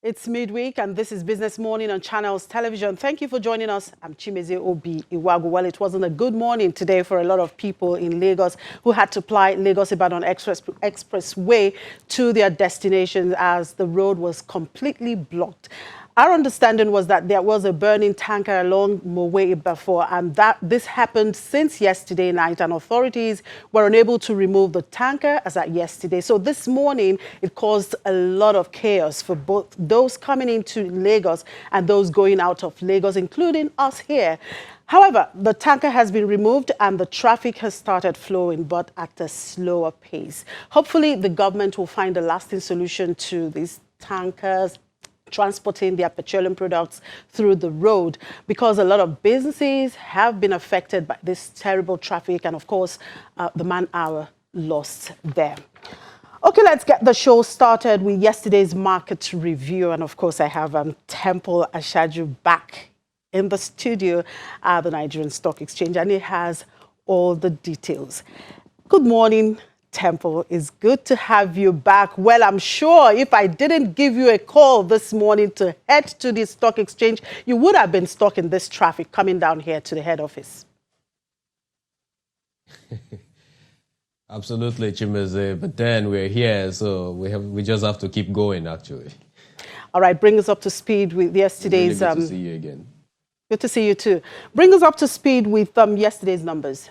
It's midweek, and this is Business Morning on Channels Television. Thank you for joining us. I'm Chimeze Obi Iwagu. Well, it wasn't a good morning today for a lot of people in Lagos who had to fly Lagos-Ibadan Expressway to their destinations as the road was completely blocked. Our understanding was that there was a burning tanker along Mowe before, and that this happened since yesterday night, and authorities were unable to remove the tanker as at yesterday. So this morning, it caused a lot of chaos for both those coming into Lagos and those going out of Lagos, including us here. However, the tanker has been removed and the traffic has started flowing, but at a slower pace. Hopefully, the government will find a lasting solution to these tankers transporting their petroleum products through the road, because a lot of businesses have been affected by this terrible traffic and, of course, the man-hour lost there. Okay, let's get the show started with yesterday's market review. And, of course, I have Temple Ashaju back in the studio at the Nigerian Stock Exchange, and he has all the details. Good morning, Temple. It's good to have you back. Well, I'm sure if I didn't give you a call this morning to head to the stock exchange, you would have been stuck in this traffic coming down here to the head office. Absolutely, Chimeze. But then we're here, so we just have to keep going, actually. All right, bring us up to speed with yesterday's... Really good to see you again. Good to see you too. Bring us up to speed with yesterday's numbers.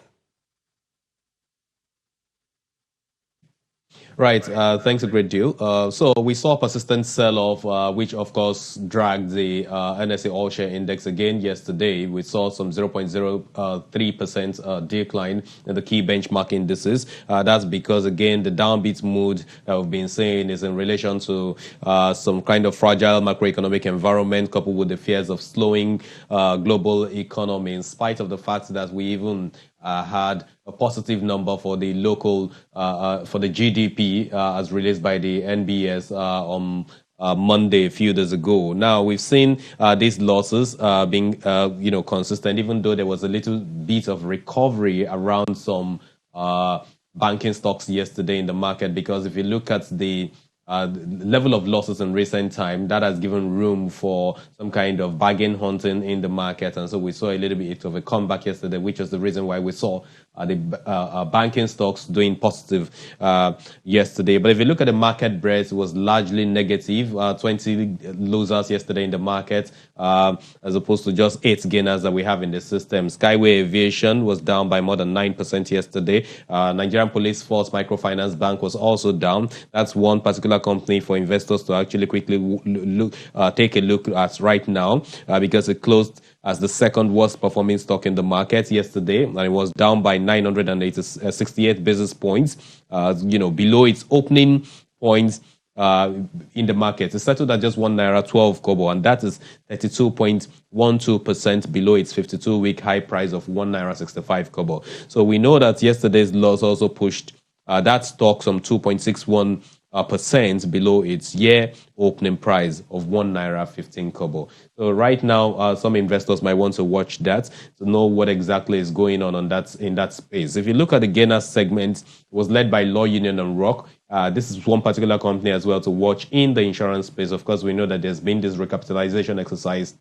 Right, thanks a great deal. So we saw a persistent sell-off, which of course dragged the NSE All-Share Index again yesterday. We saw some 0.03% decline in the key benchmark indices. That's because, again, the downbeat mood that we've been saying is in relation to some kind of fragile macroeconomic environment coupled with the fears of slowing global economy, in spite of the fact that we even had a positive number for the local, for the GDP as released by the NBS on Monday a few days ago. Now, we've seen these losses being, consistent, even though there was a little bit of recovery around some banking stocks yesterday in the market, because if you look at the level of losses in recent time, that has given room for some kind of bargain hunting in the market. And so we saw a little bit of a comeback yesterday, which was the reason why we saw the banking stocks doing positive yesterday. But if you look at the market breadth, it was largely negative. 20 losers yesterday in the market, as opposed to just 8 gainers that we have in the system. Skyway Aviation was down by more than 9% yesterday. Nigerian Police Force Microfinance Bank was also down. That's one particular company for investors to actually quickly take a look at right now, because it closed as the second worst performing stock in the market yesterday, and it was down by 968 basis points, below its opening points in the market. It settled at just 1 naira 12 kobo, and that is 32.12% below its 52-week high price of 1 naira 65 kobo. So we know that yesterday's loss also pushed that stock some 2.61% below its year opening price of 1 naira 15 kobo. So right now, some investors might want to watch that to know what exactly is going on that in that space. If you look at the gainers segment, it was led by Law Union and Rock. This is one particular company as well to watch in the insurance space. Of course, we know that there's been this recapitalization exercise,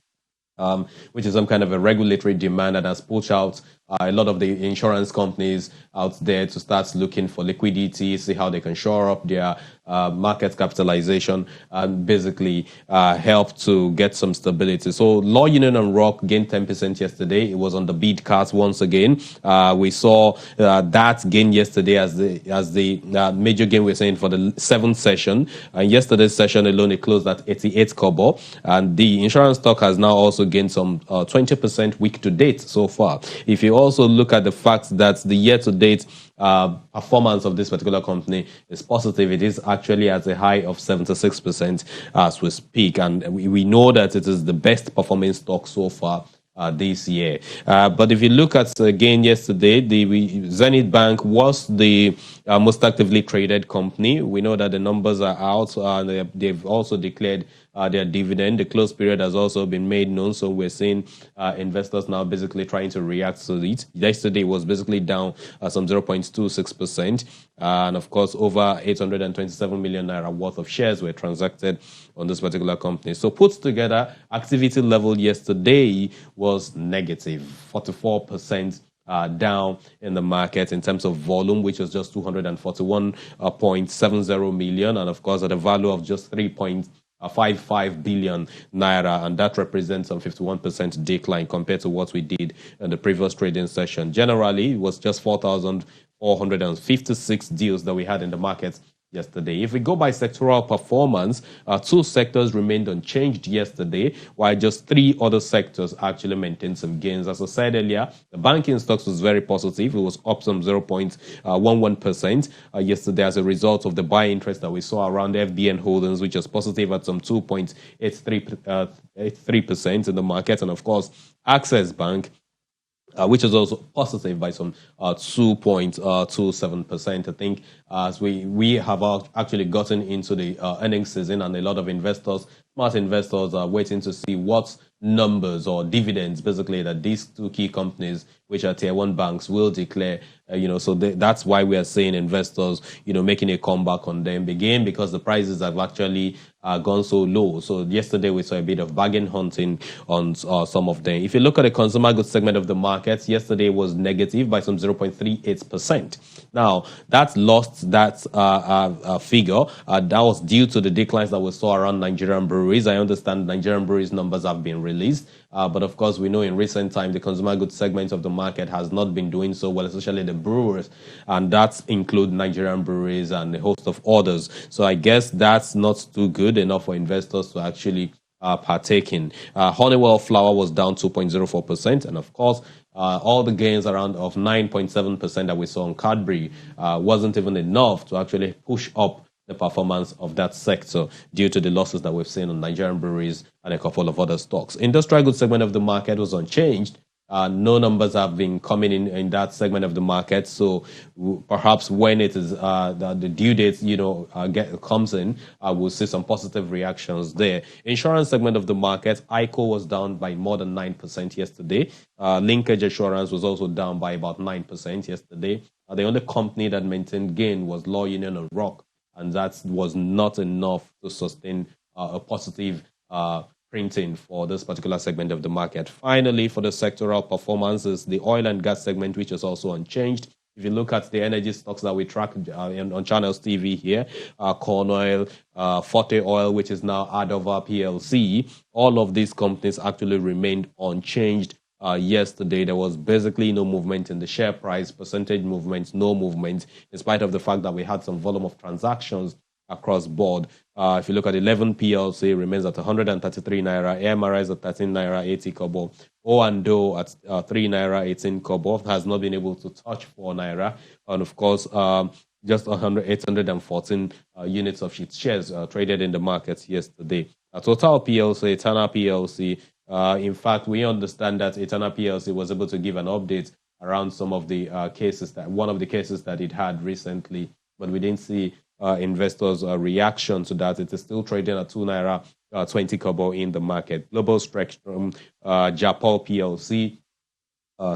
which is some kind of a regulatory demand that has pushed out a lot of the insurance companies out there to start looking for liquidity, see how they can shore up their market capitalization, and basically help to get some stability. So Law Union and Rock gained 10% yesterday. It was on the bid cast once again. We saw that gain yesterday as the major gain we're saying for the 7th session. And yesterday's session alone, it closed at 88 kobo. And the insurance stock has now also gained some 20% week to date so far. If you also look at the fact that the year-to-date performance of this particular company is positive, it is actually at a high of 76% as we speak. And we know that it is the best performing stock so far this year. But if you look at, again, yesterday, the Zenith Bank was the most actively traded company. We know that the numbers are out, and they've also declared their dividend. The close period has also been made known, so we're seeing investors now basically trying to react to it. Yesterday was basically down some 0.26%, and of course, over 827 million naira worth of shares were transacted on this particular company. So put together, activity level yesterday was negative, 44% down in the market in terms of volume, which was just 241.70 million, and of course at a value of just 3.55 billion naira, and that represents some 51% decline compared to what we did in the previous trading session. Generally, it was just 4,456 deals that we had in the market yesterday. If we go by sectoral performance, two sectors remained unchanged yesterday, while just three other sectors actually maintained some gains. As I said earlier, the banking stocks was very positive. It was up some 0.11% yesterday as a result of the buy interest that we saw around FBN Holdings, which was positive at some 2.83% in the market. And of course, Access Bank, which is also positive by some 2.27%. I think as we have actually gotten into the earnings season, and a lot of investors, smart investors, are waiting to see what numbers or dividends basically that these two key companies, which are tier one banks, will declare. So that's why we are seeing investors, making a comeback on them again, because the prices have actually gone so low. So yesterday we saw a bit of bargain hunting on some of them. If you look at the consumer goods segment of the market, yesterday was negative by some 0.38%. Now that's lost that figure. That was due to the declines that we saw around Nigerian breweries. I understand Nigerian breweries numbers have been released. But of course, we know in recent time, the consumer goods segment of the market has not been doing so well, especially the brewers. And that includes Nigerian breweries and a host of others. So I guess that's not too good enough for investors to actually partake in. Honeywell flour was down 2.04%. And of course, all the gains around of 9.7% that we saw on Cadbury wasn't even enough to actually push up the performance of that sector due to the losses that we've seen on Nigerian breweries and a couple of other stocks. Industrial goods segment of the market was unchanged. No numbers have been coming in that segment of the market. So perhaps when it is the due date, comes in, we'll see some positive reactions there. Insurance segment of the market, ICO was down by more than 9% yesterday. Linkage Assurance was also down by about 9% yesterday. The only company that maintained gain was Law Union and Rock, and that was not enough to sustain a positive printing for this particular segment of the market. Finally, for the sectoral performances, the oil and gas segment, which is also unchanged. If you look at the energy stocks that we track on Channels TV here, Corn Oil, Forte Oil, which is now Adova PLC, all of these companies actually remained unchanged. Yesterday, there was basically no movement in the share price, percentage movements, no movement, in spite of the fact that we had some volume of transactions across board. If you look at 11 PLC, it remains at 133 naira, AMRI is at 13 naira 80 kobo, O&O at 3 naira 18 kobo, has not been able to touch 4 naira, and of course, just 814 units of its shares traded in the markets yesterday. Total PLC, Tana PLC. In fact, we understand that Etana PLC was able to give an update around some of the cases, one of the cases that it had recently, but we didn't see investors' reaction to that. It is still trading at 2 naira 20 kobo in the market. Global Spectrum, Japol PLC,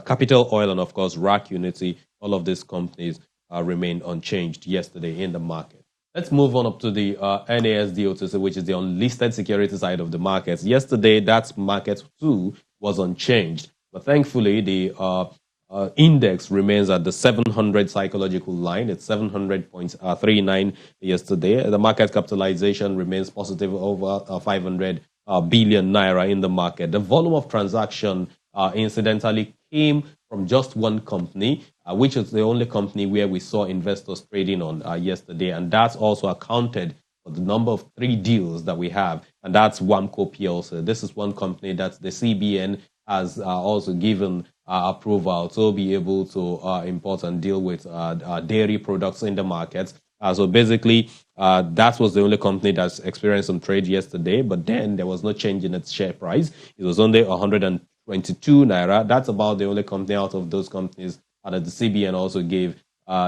Capital Oil, and of course, RAC Unity, all of these companies remained unchanged yesterday in the market. Let's move on up to the NASD, which is the unlisted security side of the markets. Yesterday, that market too was unchanged, but thankfully, the index remains at the 700 psychological line. It's 700.39 yesterday. The market capitalization remains positive over 500 billion naira in the market. The volume of transaction incidentally came from just one company, which is the only company where we saw investors trading on yesterday. And that's also accounted for the number of 3 deals that we have. And that's WAMCO PLC. This is one company that the CBN has also given approval to be able to import and deal with dairy products in the market. So basically, that was the only company that's experienced some trade yesterday. But then there was no change in its share price. It was only 122 naira. That's about the only company out of those companies that the CBN also gave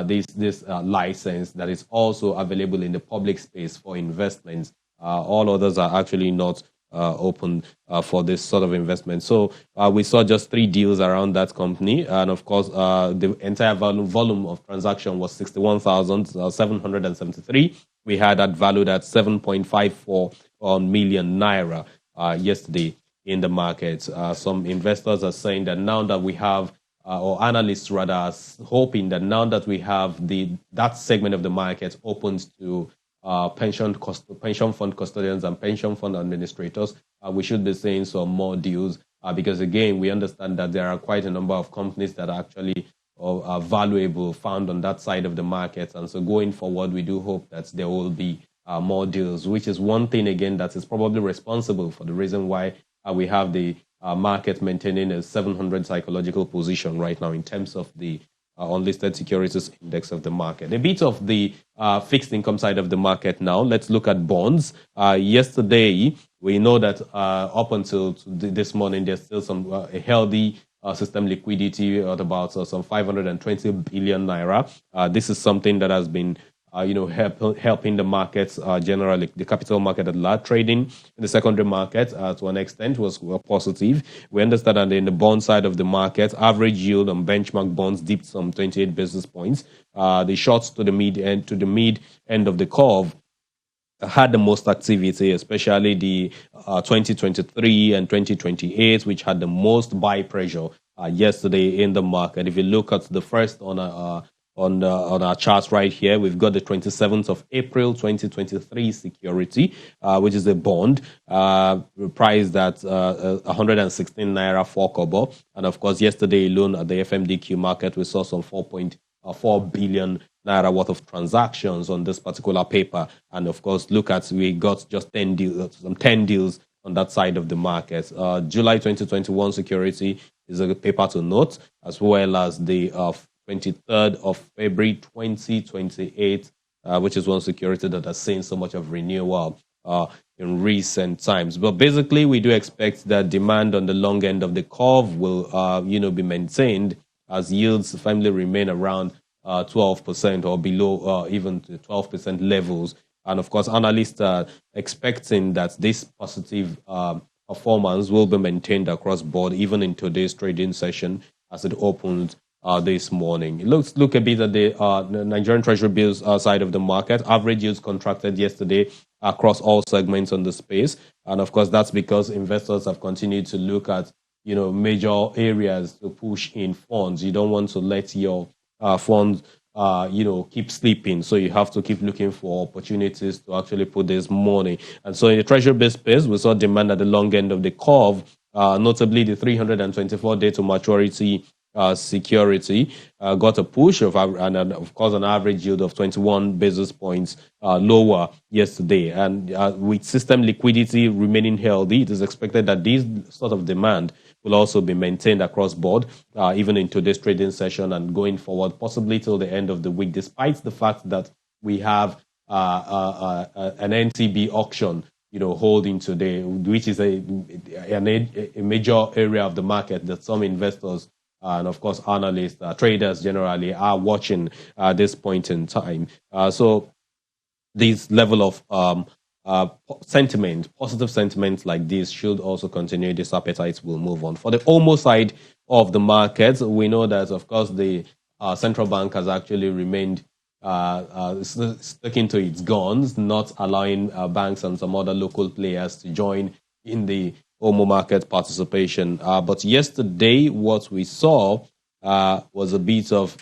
this license that is also available in the public space for investments All others are actually not open for this sort of investment. So we saw just 3 deals around that company, and of course, the entire volume of transaction was 61,773. We had that valued at 7.54 million naira yesterday in the market. Some investors are saying that now that we have, or analysts rather, are hoping that now that we have that segment of the market opened to pension fund custodians and pension fund administrators, we should be seeing some more deals because again, we understand that there are quite a number of companies that are actually are valuable found on that side of the market, and so going forward, we do hope that there will be more deals, which is one thing again that is probably responsible for the reason why we have the market maintaining a 700 psychological position right now in terms of the unlisted securities index of the market. A bit of the fixed income side of the market now. Let's look at bonds. Yesterday, we know that up until this morning, there's still some a healthy system liquidity at about some 520 billion naira. This is something that has been helping the markets generally, the capital market at large. Trading in the secondary market to an extent was positive. We understand that in the bond side of the market, average yield on benchmark bonds dipped some 28 basis points. The shorts to the mid end of the curve had the most activity, especially the 2023 and 2028, which had the most buy pressure yesterday in the market. If you look at the first on our charts right here, we've got the 27th of April 2023 security, which is a bond priced at 116 naira 4 kobo. And of course, yesterday alone at the FMDQ market, we saw some 4.4 billion naira worth of transactions on this particular paper. And of course, we got just 10 deals on that side of the market. July 2021 security is a paper to note, as well as the 23rd of February 2028, which is one security that has seen so much of renewal in recent times. But basically, we do expect that demand on the long end of the curve will, be maintained as yields firmly remain around 12% or below, even 12% levels. And of course, analysts are expecting that this positive performance will be maintained across board, even in today's trading session as it opened this morning. Let's look a bit at the Nigerian Treasury bills side of the market. Average yields contracted yesterday across all segments on the space. And of course, that's because investors have continued to look at, major areas to push in funds. You don't want to let your funds, keep sleeping. So you have to keep looking for opportunities to actually put this money. And so in the Treasury bill space, we saw demand at the long end of the curve, notably the 324-day to maturity security got a push and of course an average yield of 21 basis points lower yesterday. And with system liquidity remaining healthy, it is expected that this sort of demand will also be maintained across board, even in today's trading session and going forward, possibly till the end of the week, despite the fact that we have an NTB auction holding today, which is a major area of the market that some investors and of course analysts, traders generally are watching at this point in time. So this level of positive sentiment like this should also continue. This appetite will move on. For the OMO side of the market, we know that of course the central bank has actually remained sticking to its guns, not allowing banks and some other local players to join in the OMO market participation. But yesterday, what we saw was a bit of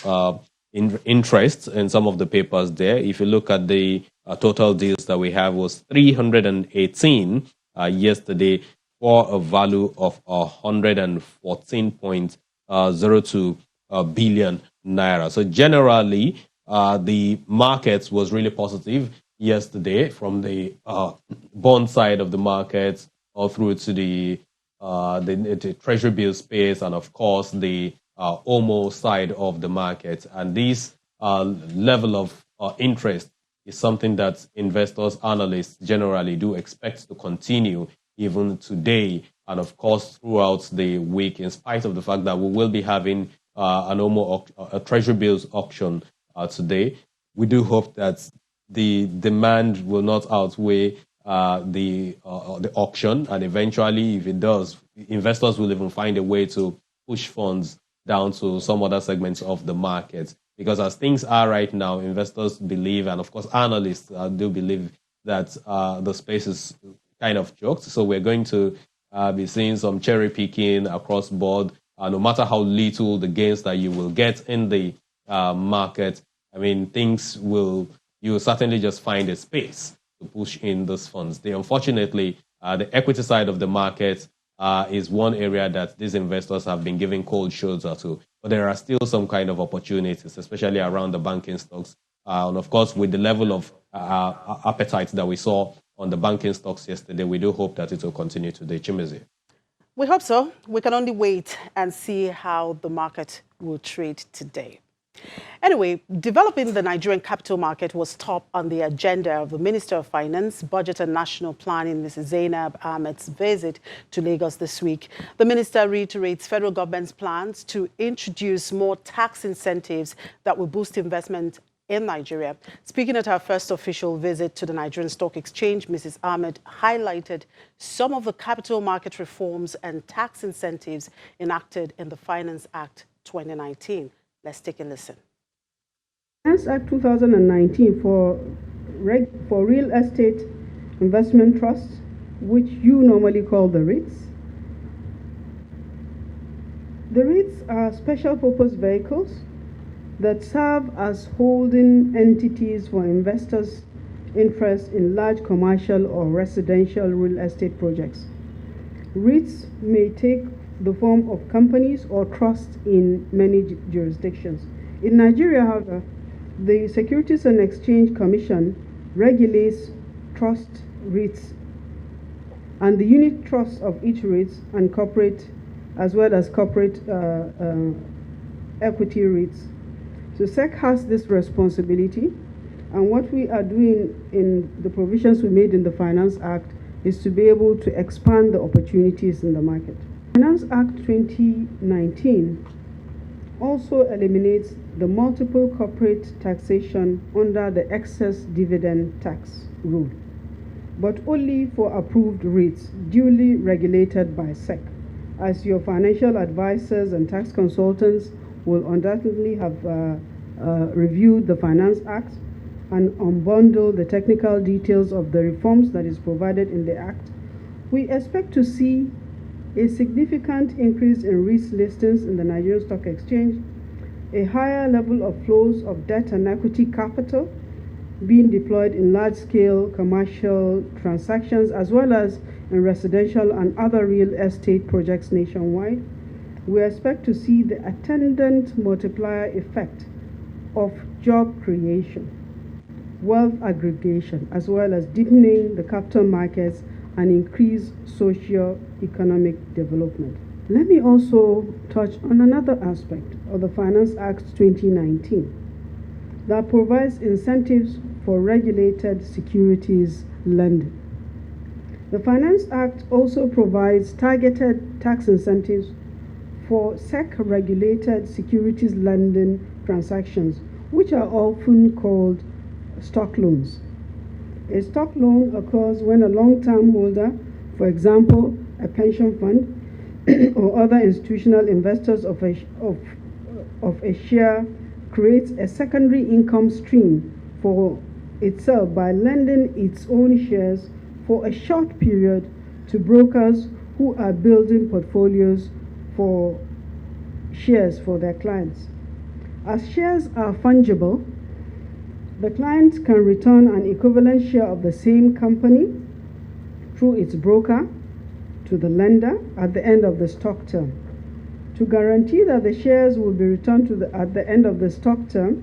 interest in some of the papers there. If you look at the total deals that we have was 318 yesterday for a value of 114.02 billion naira. So generally, the market was really positive yesterday from the bond side of the market all through to the treasury bill space and of course the OMO side of the market. And this level of interest is something that investors, analysts generally do expect to continue even today and of course throughout the week, in spite of the fact that we will be having an OMO a treasury bills auction today. We do hope that the demand will not outweigh the auction, and eventually, if it does, investors will even find a way to push funds down to some other segments of the market. Because as things are right now, investors believe, and of course analysts do believe that the space is kind of joked. So we're going to be seeing some cherry picking across board. No matter how little the gains that you will get in the market, I mean, you will certainly just find a space to push in those funds. Unfortunately, the equity side of the market is one area that these investors have been giving cold shoulder to. But there are still some kind of opportunities, especially around the banking stocks. And of course, with the level of appetite that we saw on the banking stocks yesterday, we do hope that it will continue today. Chimezi. We hope so. We can only wait and see how the market will trade today. Anyway, developing the Nigerian capital market was top on the agenda of the Minister of Finance, Budget and National Planning, Mrs. Zainab Ahmed's visit to Lagos this week. The minister reiterates federal government's plans to introduce more tax incentives that will boost investment in Nigeria. Speaking at her first official visit to the Nigerian Stock Exchange, Mrs. Ahmed highlighted some of the capital market reforms and tax incentives enacted in the Finance Act 2019. Let's take a listen. Finance Act 2019 for real estate investment trusts, which you normally call the REITs. The REITs are special purpose vehicles that serve as holding entities for investors' interest in large commercial or residential real estate projects. REITs may take the form of companies or trusts in many jurisdictions. In Nigeria, however, the Securities and Exchange Commission regulates trust REITs and the unit trusts of each REIT and corporate, as well as corporate equity REITs. So SEC has this responsibility, and what we are doing in the provisions we made in the Finance Act is to be able to expand the opportunities in the market. Finance Act 2019 also eliminates the multiple corporate taxation under the excess dividend tax rule, but only for approved REITs duly regulated by SEC, as your financial advisors and tax consultants will undoubtedly have reviewed the Finance Act and unbundle the technical details of the reforms that is provided in the Act. We expect to see a significant increase in REITs listings in the Nigerian Stock Exchange, a higher level of flows of debt and equity capital being deployed in large-scale commercial transactions, as well as in residential and other real estate projects nationwide. We expect to see the attendant multiplier effect of job creation, wealth aggregation, as well as deepening the capital markets and increase socio-economic development. Let me also touch on another aspect of the Finance Act 2019 that provides incentives for regulated securities lending. The Finance Act also provides targeted tax incentives for SEC-regulated securities lending transactions, which are often called stock loans. A stock loan occurs when a long-term holder, for example, a pension fund or other institutional investors of a share, creates a secondary income stream for itself by lending its own shares for a short period to brokers who are building portfolios for shares for their clients. As shares are fungible, the client can return an equivalent share of the same company through its broker to the lender at the end of the stock term. To guarantee that the shares will be returned at the end of the stock term,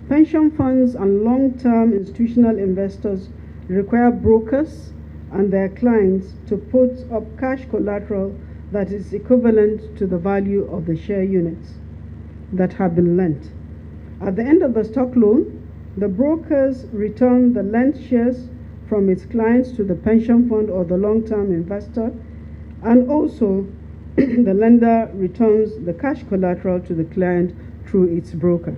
pension funds and long-term institutional investors require brokers and their clients to put up cash collateral that is equivalent to the value of the share units that have been lent. At the end of the stock loan, the brokers return the lent shares from its clients to the pension fund or the long-term investor, and also the lender returns the cash collateral to the client through its broker.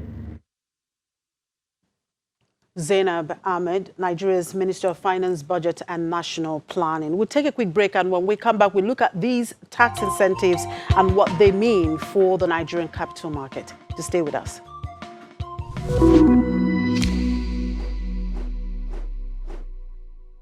Zainab Ahmed, Nigeria's Minister of Finance, Budget and National Planning. We'll take a quick break, and when we come back, we'll look at these tax incentives and what they mean for the Nigerian capital market. Just stay with us.